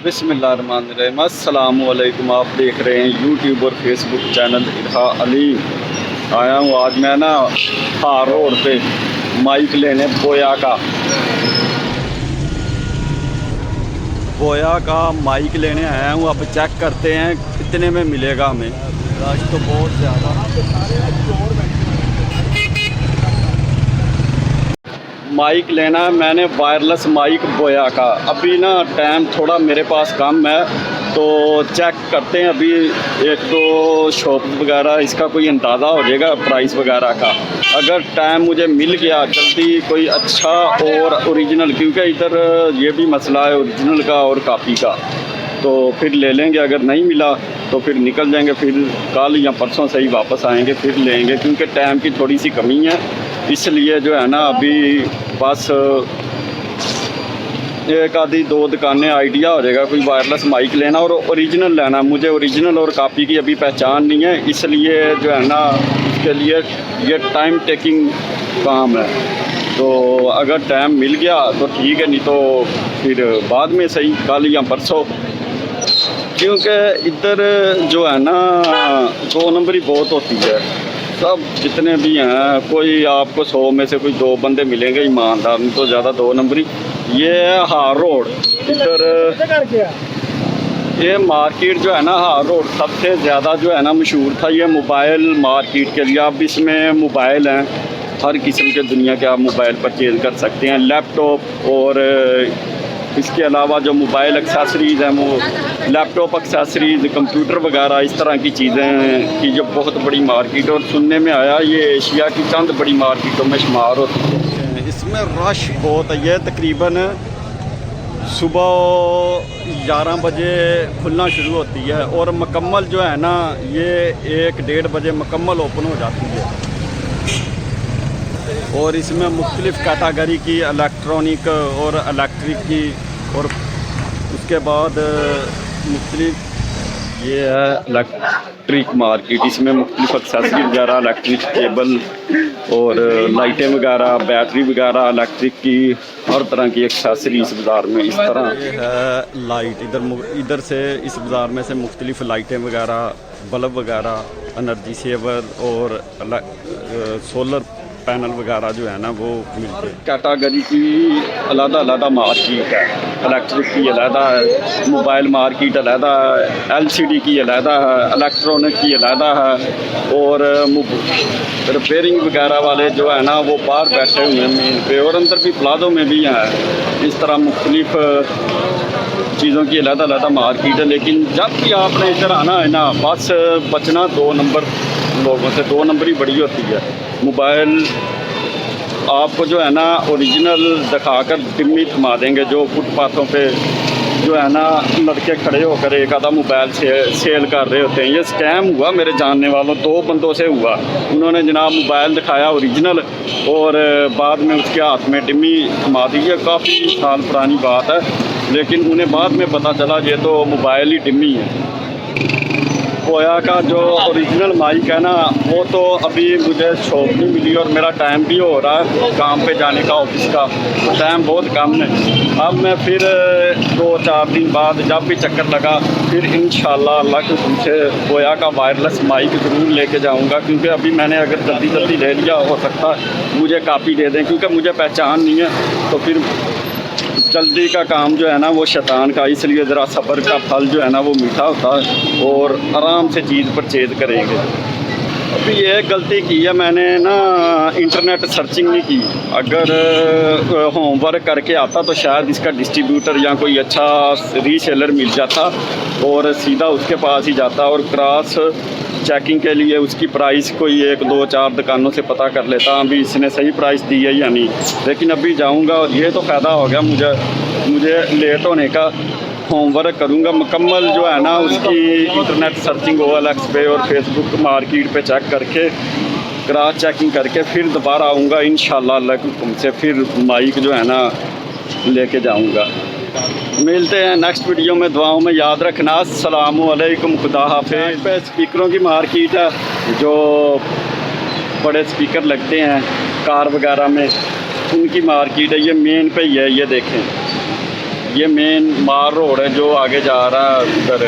बिस्मिल्लाहिर्रहमानिर्रहीम। अस्सलामु अलैकुम। आप देख रहे हैं यूट्यूब और फेसबुक चैनल इरहा अली। आया हूँ आज मैं ना हार रोड पे माइक लेने बोया का माइक लेने आया हूँ। अब चेक करते हैं कितने में मिलेगा हमें। रश तो बहुत ज़्यादा। माइक लेना है मैंने, वायरलेस माइक बोया का। अभी ना टाइम थोड़ा मेरे पास कम है तो चेक करते हैं। अभी एक तो शॉप वगैरह इसका कोई अंदाज़ा हो जाएगा प्राइस वगैरह का। अगर टाइम मुझे मिल गया जल्दी कोई अच्छा और ओरिजिनल, क्योंकि इधर ये भी मसला है ओरिजिनल का और कॉपी का, तो फिर ले लेंगे। अगर नहीं मिला तो फिर निकल जाएंगे, फिर कल या परसों से ही वापस आएंगे फिर लेंगे, क्योंकि टाइम की थोड़ी सी कमी है। इसलिए जो है ना अभी बस एक आधी दो दुकानें आइडिया हो जाएगा कोई वायरलेस माइक लेना और ओरिजिनल लेना। मुझे ओरिजिनल और कॉपी की अभी पहचान नहीं है, इसलिए जो है ना इसके लिए ये टाइम टेकिंग काम है। तो अगर टाइम मिल गया तो ठीक है, नहीं तो फिर बाद में सही, कल या परसों। क्योंकि इधर जो है ना 2 नंबरी बहुत होती है। सब जितने भी हैं, कोई आपको 100 में से कोई 2 बंदे मिलेंगे ईमानदार, नहीं तो ज़्यादा 2 नंबरी। ये है हार रोड। इधर ये मार्केट जो है ना हार रोड सबसे ज़्यादा जो है ना मशहूर था ये मोबाइल मार्केट के लिए। अब इसमें मोबाइल हैं, हर किस्म के दुनिया के आप मोबाइल परचेज़ कर सकते हैं, लैपटॉप और इसके अलावा जो मोबाइल एक्सेसरीज़ हैं वो लैपटॉप एक्सेसरीज़, कंप्यूटर वगैरह, इस तरह की चीज़ें की जो बहुत बड़ी मार्केट। और सुनने में आया ये एशिया की चंद बड़ी मार्केटों में शुमार होती है। इसमें रश बहुत है। ये तकरीबन सुबह 11 बजे खुलना शुरू होती है और मुकम्मल जो है ना ये 1-1:30 बजे मुकम्मल ओपन हो जाती है। और इसमें मुख्तलिफ़ कैटेगरी की इलेक्ट्रॉनिक और इलेक्ट्रिक की, और उसके बाद मुख्तलिफ ये है इलेक्ट्रिक मार्केट। इसमें मुख्तलिफ एक्सेसरी वगैरह, इलेक्ट्रिक केबल और लाइटें वगैरह, बैटरी वगैरह, इलेक्ट्रिक की हर तरह की एक्सेसरी इस बाज़ार में इस तरह ये है। लाइट इधर से इस बाज़ार में से मुख्तलिफ लाइटें वगैरह, बल्ब वगैरह, एनर्जी सेवर और सोलर पैनल वगैरह जो है ना वो मिलते हैं। कैटेगरी की अलग-अलग मार्केट है। इलेक्ट्रिक की अलग है, मोबाइल मार्केट अलग है, एलसीडी की अलग है, इलेक्ट्रॉनिक की अलग है, और रिपेयरिंग वगैरह वाले जो है ना वो बाहर बैठे हुए हैं मेन पे, और अंदर भी प्लाजो में भी हैं। इस तरह मुख्तलिफ चीज़ों की अलग-अलग मार्केट है। लेकिन जब भी आपने इधर आना है ना, बस बचना 2 नंबर लोगों से। 2 नंबर ही बड़ी होती है। मोबाइल आपको जो है ना ओरिजिनल दिखाकर डिम्मी थमा देंगे। जो फुटपाथों पे जो है ना लड़के खड़े होकर एक आधा मोबाइल सेल कर रहे होते हैं। ये स्कैम हुआ मेरे जानने वालों 2 बंदों से हुआ। उन्होंने जनाब मोबाइल दिखाया ओरिजिनल और बाद में उसके हाथ में डिम्मी थमा दी। ये काफ़ी साल पुरानी बात है, लेकिन उन्हें बाद में पता चला ये तो मोबाइल ही डिम्मी है। बोया का जो ओरिजिनल माइक है ना वो तो अभी मुझे शॉप नहीं मिली और मेरा टाइम भी हो रहा है काम पे जाने का, ऑफिस का टाइम बहुत कम है। अब मैं फिर 2-4 दिन बाद जब भी चक्कर लगा फिर इंशाल्लाह अल्लाह के हुक्म से बोया का वायरलेस माइक ज़रूर लेके जाऊंगा। क्योंकि अभी मैंने अगर जल्दी ले लिया, हो सकता है मुझे कॉपी दे दें, क्योंकि मुझे पहचान नहीं है। तो फिर जल्दी का काम जो है ना वो शैतान का, इसलिए ज़रा सब्र का फल जो है ना वो मीठा होता है और आराम से चीज़ परचेज करेंगे। अभी ये गलती की है मैंने ना, इंटरनेट सर्चिंग नहीं की। अगर होमवर्क करके आता तो शायद इसका डिस्ट्रीब्यूटर या कोई अच्छा रीसेलर मिल जाता और सीधा उसके पास ही जाता और क्रॉस चेकिंग के लिए उसकी प्राइस कोई 1-2-4 दुकानों से पता कर लेता अभी इसने सही प्राइस दी है या नहीं। लेकिन अभी जाऊंगा और ये तो फ़ायदा हो गया मुझे लेट होने का। होमवर्क करूंगा मुकम्मल जो है ना उसकी इंटरनेट सर्चिंग OLX पे और फेसबुक मार्केट पे चेक करके, क्रॉस चेकिंग करके फिर दोबारा आऊँगा इंशाल्लाह अल्लाह के हुक्म से। फिर माइक जो है ना लेके जाऊँगा। मिलते हैं नेक्स्ट वीडियो में। दुआओं में याद रखना। अस्सलामु अलैकुम, खुदा हाफिज़। पे स्पीकरों की मार्केट है, जो बड़े स्पीकर लगते हैं कार वगैरह में, उनकी मार्केट है। ये मेन पे ही है, ये देखें ये मेन मार रोड है जो आगे जा रहा है उधर